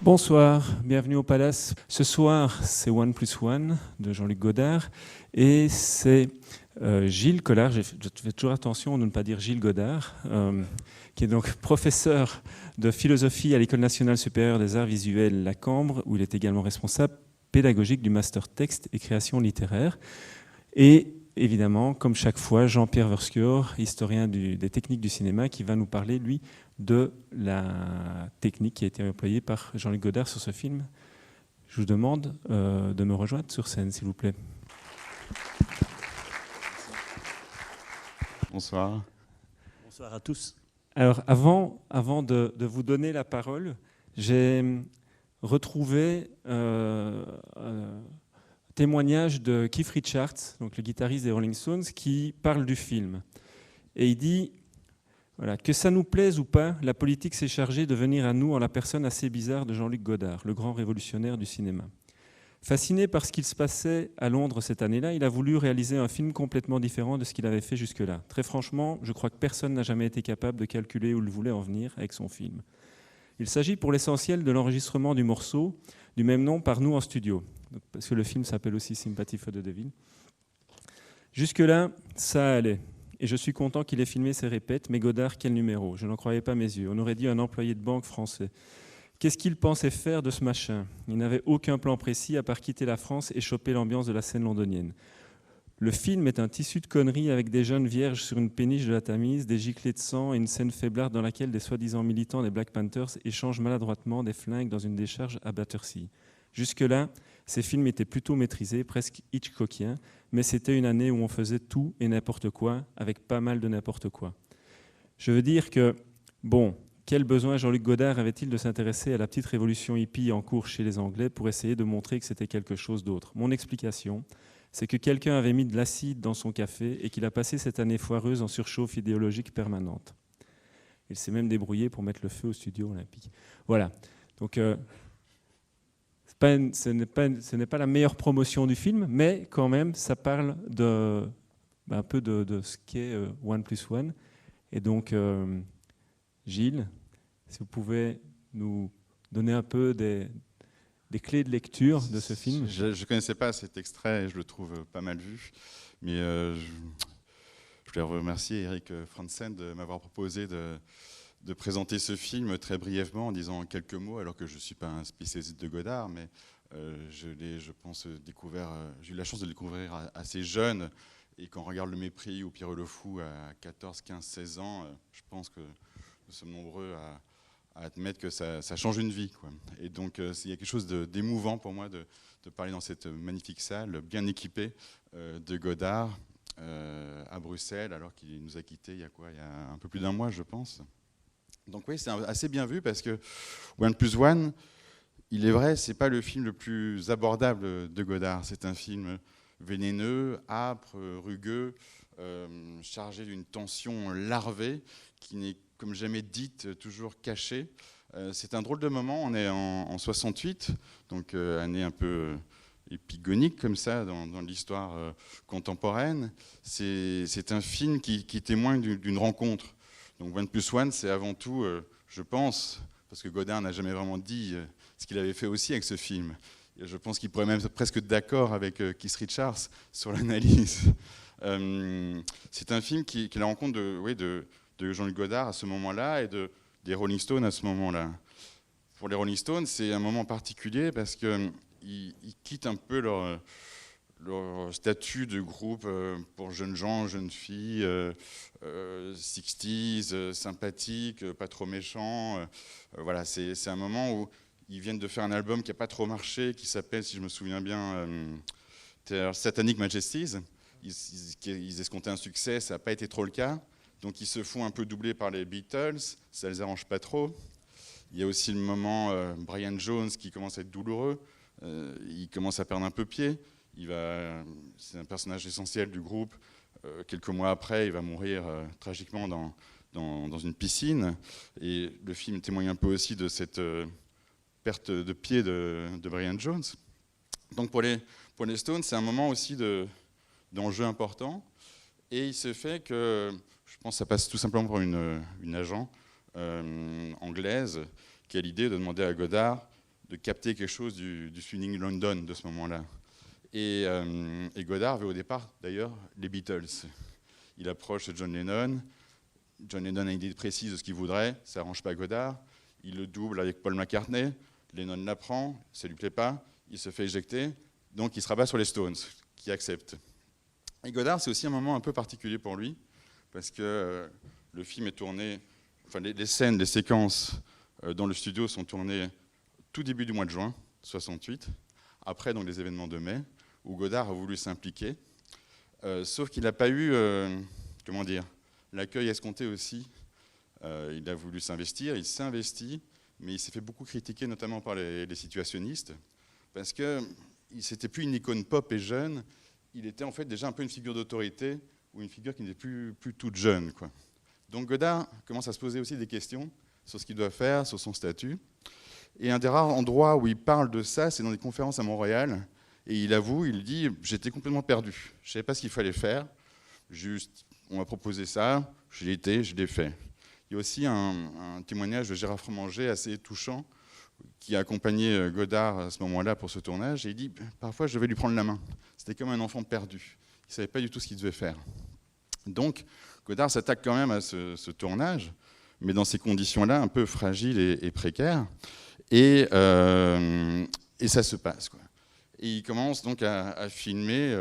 Bonsoir, bienvenue au Palace. Ce soir, c'est One Plus One de Jean-Luc Godard et c'est Gilles Collard, je fais toujours attention de ne pas dire Gilles Godard, qui est donc professeur de philosophie à l'École nationale supérieure des arts visuels La Cambre, où il est également responsable pédagogique du master texte et création littéraire. Et évidemment, comme chaque fois, Jean-Pierre Verskior, historien des techniques du cinéma, qui va nous parler, lui, de la technique qui a été employée par Jean-Luc Godard sur ce film. Je vous demande de me rejoindre sur scène, s'il vous plaît. Bonsoir. Bonsoir à tous. Alors, avant de vous donner la parole, j'ai retrouvé un témoignage de Keith Richards, donc le guitariste des Rolling Stones, qui parle du film. Et il dit... Voilà, que ça nous plaise ou pas, la politique s'est chargée de venir à nous en la personne assez bizarre de Jean-Luc Godard, le grand révolutionnaire du cinéma. Fasciné par ce qu'il se passait à Londres cette année-là, il a voulu réaliser un film complètement différent de ce qu'il avait fait jusque-là. Très franchement, je crois que personne n'a jamais été capable de calculer où il voulait en venir avec son film. Il s'agit pour l'essentiel de l'enregistrement du morceau du même nom par nous en studio, parce que le film s'appelle aussi Sympathy for the Devil. Jusque-là, ça allait. Et je suis content qu'il ait filmé ses répètes, mais Godard, quel numéro? Je n'en croyais pas mes yeux. On aurait dit un employé de banque français. Qu'est-ce qu'il pensait faire de ce machin? Il n'avait aucun plan précis à part quitter la France et choper l'ambiance de la scène londonienne. Le film est un tissu de conneries avec des jeunes vierges sur une péniche de la Tamise, des giclées de sang et une scène faiblarde dans laquelle des soi-disant militants des Black Panthers échangent maladroitement des flingues dans une décharge à Battersea. Jusque-là, ces films étaient plutôt maîtrisés, presque Hitchcockiens, mais c'était une année où on faisait tout et n'importe quoi, avec pas mal de n'importe quoi. Je veux dire que, bon, quel besoin Jean-Luc Godard avait-il de s'intéresser à la petite révolution hippie en cours chez les Anglais pour essayer de montrer que c'était quelque chose d'autre? Mon explication, c'est que quelqu'un avait mis de l'acide dans son café et qu'il a passé cette année foireuse en surchauffe idéologique permanente. Il s'est même débrouillé pour mettre le feu au studio olympique. Voilà. Donc... ce n'est pas la meilleure promotion du film, mais quand même, ça parle un peu de ce qu'est One Plus One. Et donc, Gilles, si vous pouvez nous donner un peu des clés de lecture de ce film. Je ne connaissais pas cet extrait et je le trouve pas mal vu. Mais je voulais remercier Eric Franzen de m'avoir proposé de présenter ce film très brièvement en disant quelques mots, alors que je ne suis pas un spécialiste de Godard, mais je l'ai, je pense, découvert. J'ai eu la chance de le découvrir assez jeune, et quand on regarde Le Mépris ou Pierrot le Fou à 14, 15, 16 ans, je pense que nous sommes nombreux à admettre que ça change une vie, quoi. Et donc il y a quelque chose d'émouvant pour moi de parler dans cette magnifique salle, bien équipée, de Godard, à Bruxelles, alors qu'il nous a quittés il y a un peu plus d'un mois, je pense. Donc oui, c'est assez bien vu parce que One Plus One, il est vrai, c'est pas le film le plus abordable de Godard. C'est un film vénéneux, âpre, rugueux, chargé d'une tension larvée qui n'est comme jamais dite, toujours cachée. C'est un drôle de moment, on est en 68, donc année un peu épigonique comme ça dans l'histoire contemporaine. C'est un film qui témoigne d'une rencontre. Donc One Plus One, c'est avant tout, je pense, parce que Godard n'a jamais vraiment dit ce qu'il avait fait aussi avec ce film. Et je pense qu'il pourrait même être presque d'accord avec Keith Richards sur l'analyse. C'est un film qui est la rencontre de Jean-Luc Godard à ce moment-là et des Rolling Stones à ce moment-là. Pour les Rolling Stones, c'est un moment particulier parce qu'ils quittent un peu leur statut de groupe pour jeunes gens, jeunes filles, 60s, sympathiques, pas trop méchants. Voilà, c'est un moment où ils viennent de faire un album qui n'a pas trop marché, qui s'appelle, si je me souviens bien, Satanic Majesties. Ils escomptaient un succès, ça n'a pas été trop le cas. Donc ils se font un peu doubler par les Beatles, ça ne les arrange pas trop. Il y a aussi le moment Brian Jones qui commence à être douloureux, il commence à perdre un peu pied. C'est un personnage essentiel du groupe. Quelques mois après, il va mourir tragiquement dans une piscine. Et le film témoigne un peu aussi de cette perte de pied de Brian Jones. Donc pour les Stones, c'est un moment aussi d'enjeu important. Et il se fait que, je pense que ça passe tout simplement pour une agent anglaise qui a l'idée de demander à Godard capter quelque chose du swinging London de ce moment-là. Et Godard veut au départ, d'ailleurs, les Beatles. Il approche John Lennon. John Lennon a une idée précise de ce qu'il voudrait, ça n'arrange pas Godard. Il le double avec Paul McCartney. Lennon l'apprend, ça ne lui plaît pas, il se fait éjecter. Donc il se rabat sur les Stones, qui acceptent. Et Godard, c'est aussi un moment un peu particulier pour lui, parce que le film est tourné, enfin les scènes, les séquences dans le studio sont tournées tout début du mois de juin 68, après donc les événements de mai, où Godard a voulu s'impliquer, sauf qu'il n'a pas eu, comment dire, l'accueil escompté aussi. Il a voulu s'investir, il s'est investi, mais il s'est fait beaucoup critiquer, notamment par les situationnistes, parce que c'était plus une icône pop et jeune, il était en fait déjà un peu une figure d'autorité, ou une figure qui n'était plus toute jeune, quoi. Donc Godard commence à se poser aussi des questions sur ce qu'il doit faire, sur son statut. Et un des rares endroits où il parle de ça, c'est dans des conférences à Montréal. Et il avoue, il dit « J'étais complètement perdu. Je ne savais pas ce qu'il fallait faire. Juste, on m'a proposé ça, je l'ai fait. » Il y a aussi un témoignage de Gérard Fromanger assez touchant qui a accompagné Godard à ce moment-là pour ce tournage. Et il dit « Parfois, je devais lui prendre la main. C'était comme un enfant perdu. Il ne savait pas du tout ce qu'il devait faire. » Donc, Godard s'attaque quand même à ce tournage, mais dans ces conditions-là, un peu fragiles et précaires. Et ça se passe, quoi. Et il commence donc à filmer,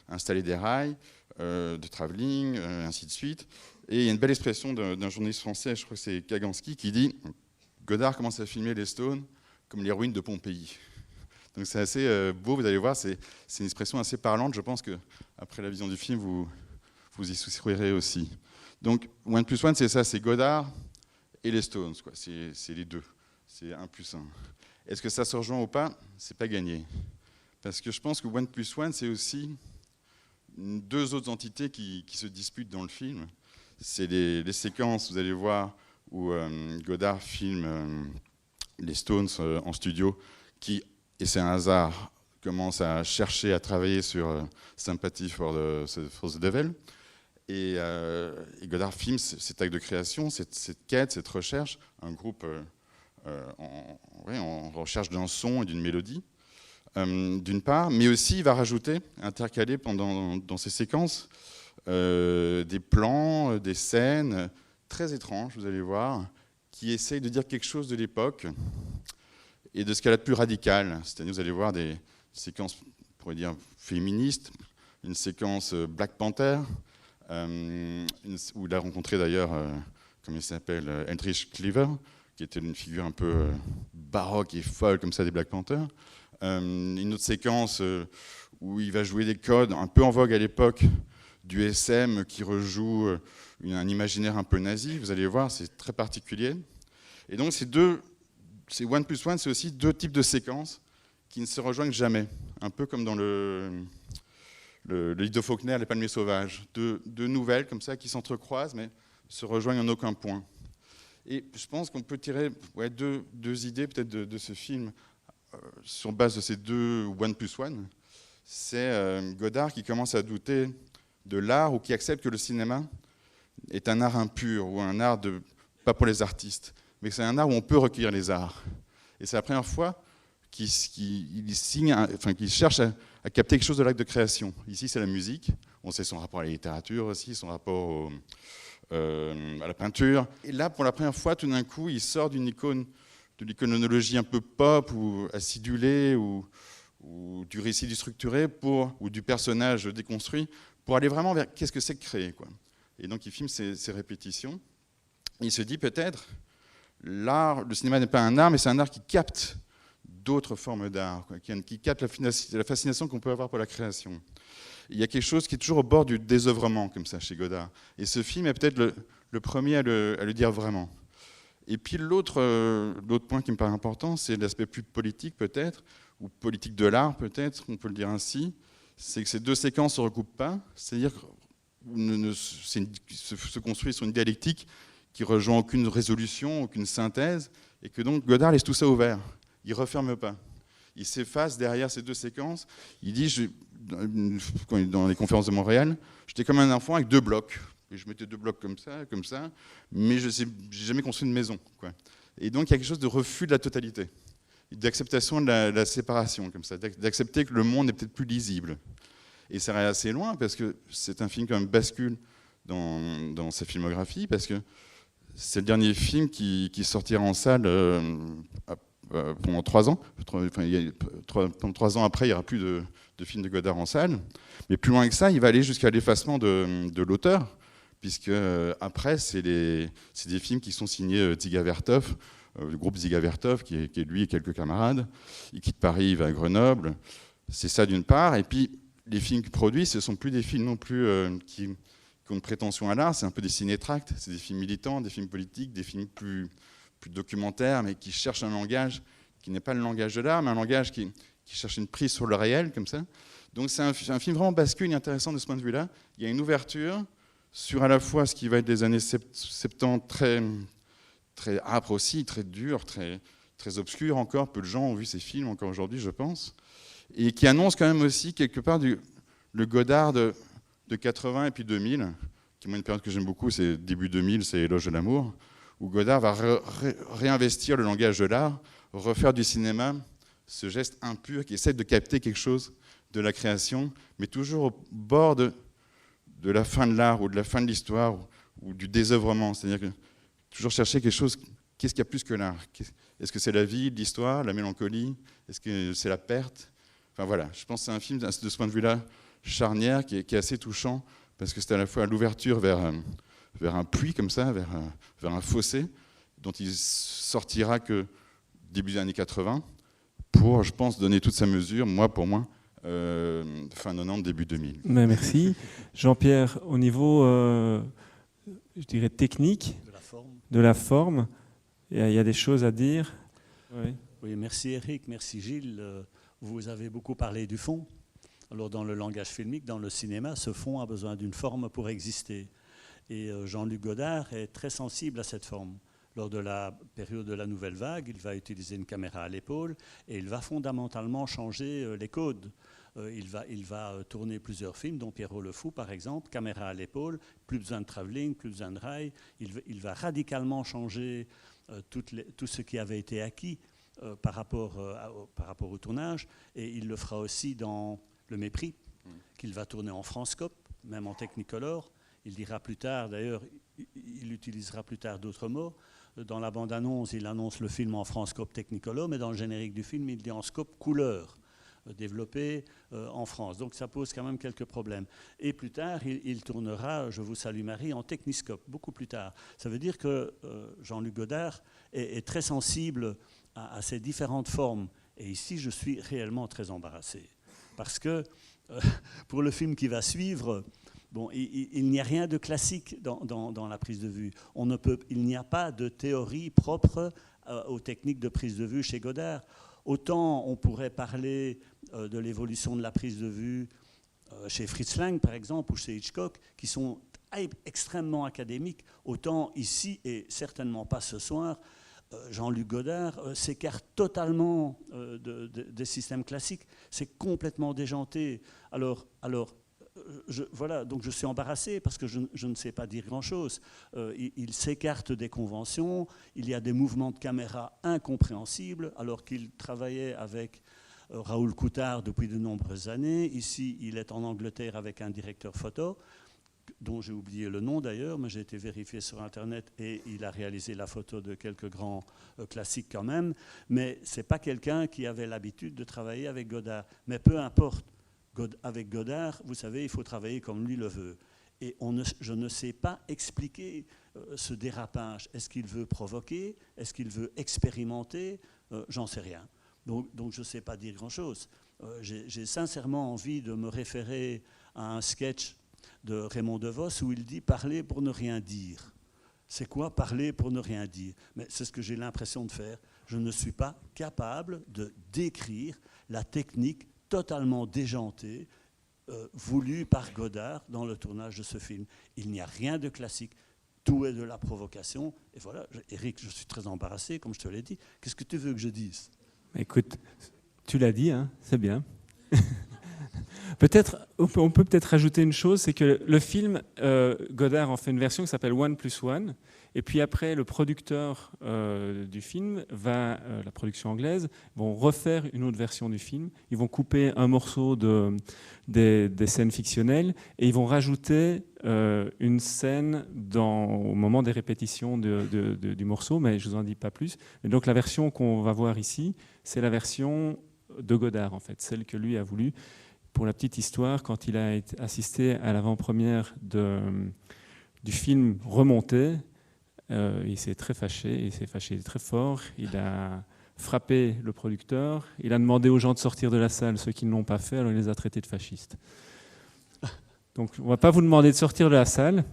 installer des rails, de travelling, ainsi de suite. Et il y a une belle expression d'un journaliste français, je crois que c'est Kaganski, qui dit « Godard commence à filmer les Stones comme les ruines de Pompéi ». Donc c'est assez beau, vous allez voir, c'est une expression assez parlante. Je pense qu'après la vision du film, vous y souscrirez aussi. Donc, 1+1, c'est ça, c'est Godard et les Stones, quoi. C'est les deux. C'est 1+1. Est-ce que ça se rejoint ou pas? C'est pas gagné. Parce que je pense que 1+1, c'est aussi deux autres entités qui se disputent dans le film. C'est les séquences, vous allez voir, où Godard filme les Stones en studio, qui, et c'est un hasard, commence à chercher à travailler sur Sympathy for the Devil. Et Godard filme cet acte de création, cette quête, cette recherche, un groupe en recherche d'un son et d'une mélodie, d'une part, mais aussi il va rajouter, intercaler dans ces séquences, des plans, des scènes très étranges, vous allez voir, qui essayent de dire quelque chose de l'époque et de ce qu'elle a de plus radical. C'est-à-dire, vous allez voir des séquences, on pourrait dire, féministes, une séquence Black Panther, où il a rencontré d'ailleurs, comment il s'appelle, Heinrich Kliever, qui était une figure un peu baroque et folle comme ça des Black Panthers. Une autre séquence où il va jouer des codes un peu en vogue à l'époque du SM qui rejoue un imaginaire un peu nazi. Vous allez voir, c'est très particulier. Et donc c'est 1+1, c'est aussi deux types de séquences qui ne se rejoignent jamais. Un peu comme dans le livre de Faulkner, Les Palmiers Sauvages. Deux nouvelles comme ça qui s'entrecroisent mais se rejoignent en aucun point. Et je pense qu'on peut tirer deux idées peut-être de ce film sur base de ces deux 1+1. C'est Godard qui commence à douter de l'art ou qui accepte que le cinéma est un art impur ou un art pas pour les artistes, mais que c'est un art où on peut recueillir les arts. Et c'est la première fois qu'il cherche à capter quelque chose de l'acte de création. Ici, c'est la musique. On sait son rapport à la littérature aussi, son rapport à la peinture. Et là, pour la première fois, tout d'un coup, il sort d'une icône, de l'iconologie un peu pop ou acidulée ou du récit déstructuré ou du personnage déconstruit pour aller vraiment vers qu'est-ce que c'est que créer, quoi. Et donc, il filme ces répétitions. Il se dit peut-être, l'art, le cinéma n'est pas un art, mais c'est un art qui capte d'autres formes d'art, quoi, qui capte la fascination qu'on peut avoir pour la création. Il y a quelque chose qui est toujours au bord du désœuvrement, comme ça, chez Godard. Et ce film est peut-être le premier à le dire vraiment. Et puis l'autre point qui me paraît important, c'est l'aspect plus politique peut-être, ou politique de l'art peut-être, on peut le dire ainsi, c'est que ces deux séquences ne se recoupent pas, c'est-à-dire que se construit sur une dialectique qui ne rejoint aucune résolution, aucune synthèse, et que donc Godard laisse tout ça ouvert. Il ne referme pas. Il s'efface derrière ces deux séquences. Il dit, dans les conférences de Montréal, j'étais comme un enfant avec deux blocs. Et je mettais deux blocs comme ça, mais je n'ai jamais construit une maison, quoi. Et donc il y a quelque chose de refus de la totalité. d'acceptation de la séparation, comme ça, d'accepter que le monde n'est peut-être plus lisible. Et ça va assez loin, parce que c'est un film qui quand même bascule dans sa filmographie, parce que c'est le dernier film qui sortira en salle pendant 3 ans. Pendant 3 ans après, il n'y aura plus de films de Godard en salle. Mais plus loin que ça, il va aller jusqu'à l'effacement de l'auteur, puisque après, c'est des films qui sont signés Dziga Vertov, le groupe Dziga Vertov, qui est lui et quelques camarades. Il quitte Paris, il va à Grenoble. C'est ça d'une part. Et puis, les films qu'il produit, ce ne sont plus des films non plus qui ont une prétention à l'art, c'est un peu des ciné-tracts, c'est des films militants, des films politiques, des films plus documentaires, mais qui cherchent un langage qui n'est pas le langage de l'art, mais un langage qui cherche une prise sur le réel, comme ça. Donc c'est un film vraiment bascule et intéressant de ce point de vue-là. Il y a une ouverture sur à la fois ce qui va être des années 70 très âpre aussi, très dur, très obscur encore. Peu de gens ont vu ces films encore aujourd'hui, je pense. Et qui annonce quand même aussi quelque part le Godard de 80 et puis 2000, qui est une période que j'aime beaucoup, c'est début 2000, c'est Éloge de l'amour, où Godard va réinvestir le langage de l'art, refaire du cinéma, ce geste impur qui essaie de capter quelque chose de la création, mais toujours au bord de la fin de l'art ou de la fin de l'histoire ou du désœuvrement. C'est-à-dire que toujours chercher quelque chose, qu'est-ce qu'il y a plus que l'art? Est-ce que c'est la vie, l'histoire, la mélancolie? Est-ce que c'est la perte? Enfin voilà, je pense que c'est un film de ce point de vue-là charnière qui est assez touchant, parce que c'est à la fois l'ouverture vers un puits comme ça, vers un fossé, dont il sortira que début des années 80, pour, je pense, donner toute sa mesure, pour moi, fin 90, début 2000. Mais merci. Jean-Pierre, au niveau, je dirais, technique, de la forme, il y a des choses à dire. Oui, merci Eric, merci Gilles. Vous avez beaucoup parlé du fond. Alors dans le langage filmique, dans le cinéma, ce fond a besoin d'une forme pour exister. Et Jean-Luc Godard est très sensible à cette forme. Lors de la période de la Nouvelle Vague, il va utiliser une caméra à l'épaule et il va fondamentalement changer les codes. Il va tourner plusieurs films, dont Pierrot le Fou par exemple, caméra à l'épaule, plus besoin de travelling, plus besoin de rail. Il va radicalement changer tout ce qui avait été acquis par rapport au tournage, et il le fera aussi dans Le Mépris, qu'il va tourner en Franscope, même en Technicolor. Il dira plus tard, d'ailleurs, il utilisera plus tard d'autres mots. Dans la bande-annonce, il annonce le film en Franscope Technicolor, mais dans le générique du film, il dit en scope couleur, développé en France. Donc ça pose quand même quelques problèmes. Et plus tard, il tournera Je vous salue Marie en Techniscope, beaucoup plus tard. Ça veut dire que Jean-Luc Godard est très sensible à ces différentes formes. Et ici, je suis réellement très embarrassé. Parce que pour le film qui va suivre, bon, il n'y a rien de classique dans la prise de vue. Il n'y a pas de théorie propre aux techniques de prise de vue chez Godard. Autant on pourrait parler de l'évolution de la prise de vue chez Fritz Lang, par exemple, ou chez Hitchcock, qui sont extrêmement académiques, autant ici, et certainement pas ce soir, Jean-Luc Godard s'écarte totalement des systèmes classiques. C'est complètement déjanté. Alors voilà, donc je suis embarrassé parce que je ne sais pas dire grand-chose. Il s'écarte des conventions, il y a des mouvements de caméra incompréhensibles, alors qu'il travaillait avec Raoul Coutard depuis de nombreuses années. Ici, il est en Angleterre avec un directeur photo, dont j'ai oublié le nom d'ailleurs, mais j'ai été vérifié sur Internet et il a réalisé la photo de quelques grands classiques quand même. Mais ce n'est pas quelqu'un qui avait l'habitude de travailler avec Godard. Mais peu importe. Avec Godard, vous savez, il faut travailler comme lui le veut. Et je ne sais pas expliquer ce dérapage. Est-ce qu'il veut provoquer? Est-ce qu'il veut expérimenter? J'en sais rien. Donc je ne sais pas dire grand-chose. J'ai sincèrement envie de me référer à un sketch de Raymond DeVos où il dit « parler pour ne rien dire ». C'est quoi parler pour ne rien dire? Mais c'est ce que j'ai l'impression de faire. Je ne suis pas capable de décrire la technique totalement déjanté, voulu par Godard dans le tournage de ce film. Il n'y a rien de classique, tout est de la provocation. Et voilà, Eric, je suis très embarrassé, comme je te l'ai dit. Qu'est-ce que tu veux que je dise? Écoute, tu l'as dit, hein, c'est bien. On peut peut-être rajouter une chose, c'est que le film, Godard en fait une version qui s'appelle 1+1, et puis après, le producteur du film la production anglaise, vont refaire une autre version du film. Ils vont couper un morceau des scènes fictionnelles et ils vont rajouter une scène au moment des répétitions du morceau, mais je vous en dis pas plus. Et donc la version qu'on va voir ici, c'est la version de Godard, en fait, celle que lui a voulu. Pour la petite histoire, quand il a assisté à l'avant-première du film Remonté, il s'est très fâché, il s'est fâché très fort, il a frappé le producteur, il a demandé aux gens de sortir de la salle, ceux qui ne l'ont pas fait, alors il les a traités de fascistes. Donc on ne va pas vous demander de sortir de la salle,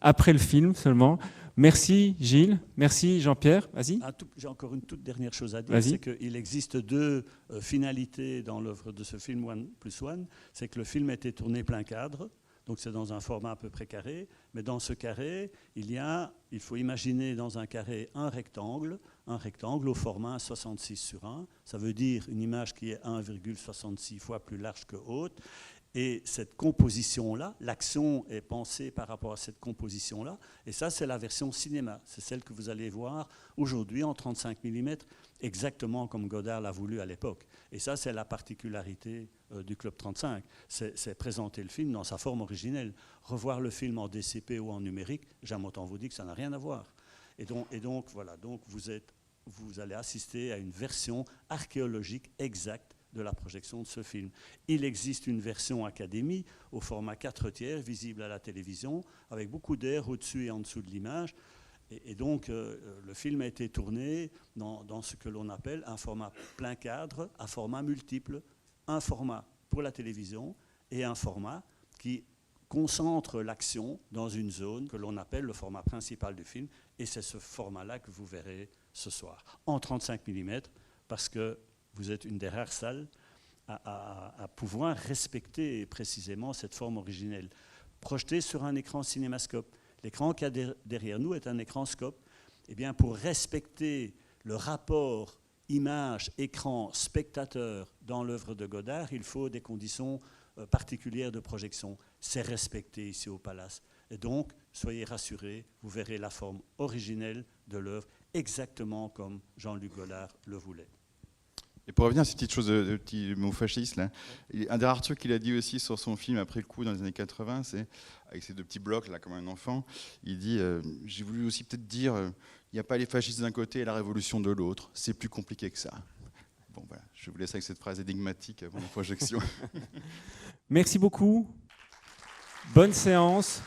après le film seulement. Merci Gilles, merci Jean-Pierre, vas-y. J'ai encore une toute dernière chose à dire, c'est qu'il existe deux finalités dans l'œuvre de ce film 1+1, c'est que le film a été tourné plein cadre, donc c'est dans un format à peu près carré, mais dans ce carré, il faut imaginer dans un carré un rectangle au format 66:1, ça veut dire une image qui est 1,66 fois plus large que haute, et cette composition-là, l'action est pensée par rapport à cette composition-là, et ça c'est la version cinéma, c'est celle que vous allez voir aujourd'hui en 35 mm, exactement comme Godard l'a voulu à l'époque. Et ça c'est la particularité du Club 35, c'est présenter le film dans sa forme originelle. Revoir le film en DCP ou en numérique, j'aime autant vous dire que ça n'a rien à voir. Et donc voilà, donc vous allez assister à une version archéologique exacte de la projection de ce film. Il existe une version Académie au format 4/3, visible à la télévision, avec beaucoup d'air au-dessus et en dessous de l'image. Et donc, le film a été tourné dans ce que l'on appelle un format plein cadre à format multiple. Un format pour la télévision et un format qui concentre l'action dans une zone que l'on appelle le format principal du film. Et c'est ce format-là que vous verrez ce soir, en 35 mm, parce que vous êtes une des rares salles à pouvoir respecter précisément cette forme originelle. Projeté sur un écran cinémascope. L'écran qu'il y a derrière nous est un écran scope. Eh bien, pour respecter le rapport image, écran, spectateur dans l'œuvre de Godard, il faut des conditions particulières de projection. C'est respecté ici au Palace. Et donc, soyez rassurés, vous verrez la forme originelle de l'œuvre exactement comme Jean-Luc Godard le voulait. Et pour revenir à cette petite chose de petit mot fasciste, là, un des rares trucs qu'il a dit aussi sur son film après le coup dans les années 80, c'est, avec ces deux petits blocs là comme un enfant, il dit j'ai voulu aussi peut-être dire il n'y a pas les fascistes d'un côté et la révolution de l'autre, c'est plus compliqué que ça. Bon voilà, je vous laisse avec cette phrase énigmatique avant la projection. Merci beaucoup, bonne séance.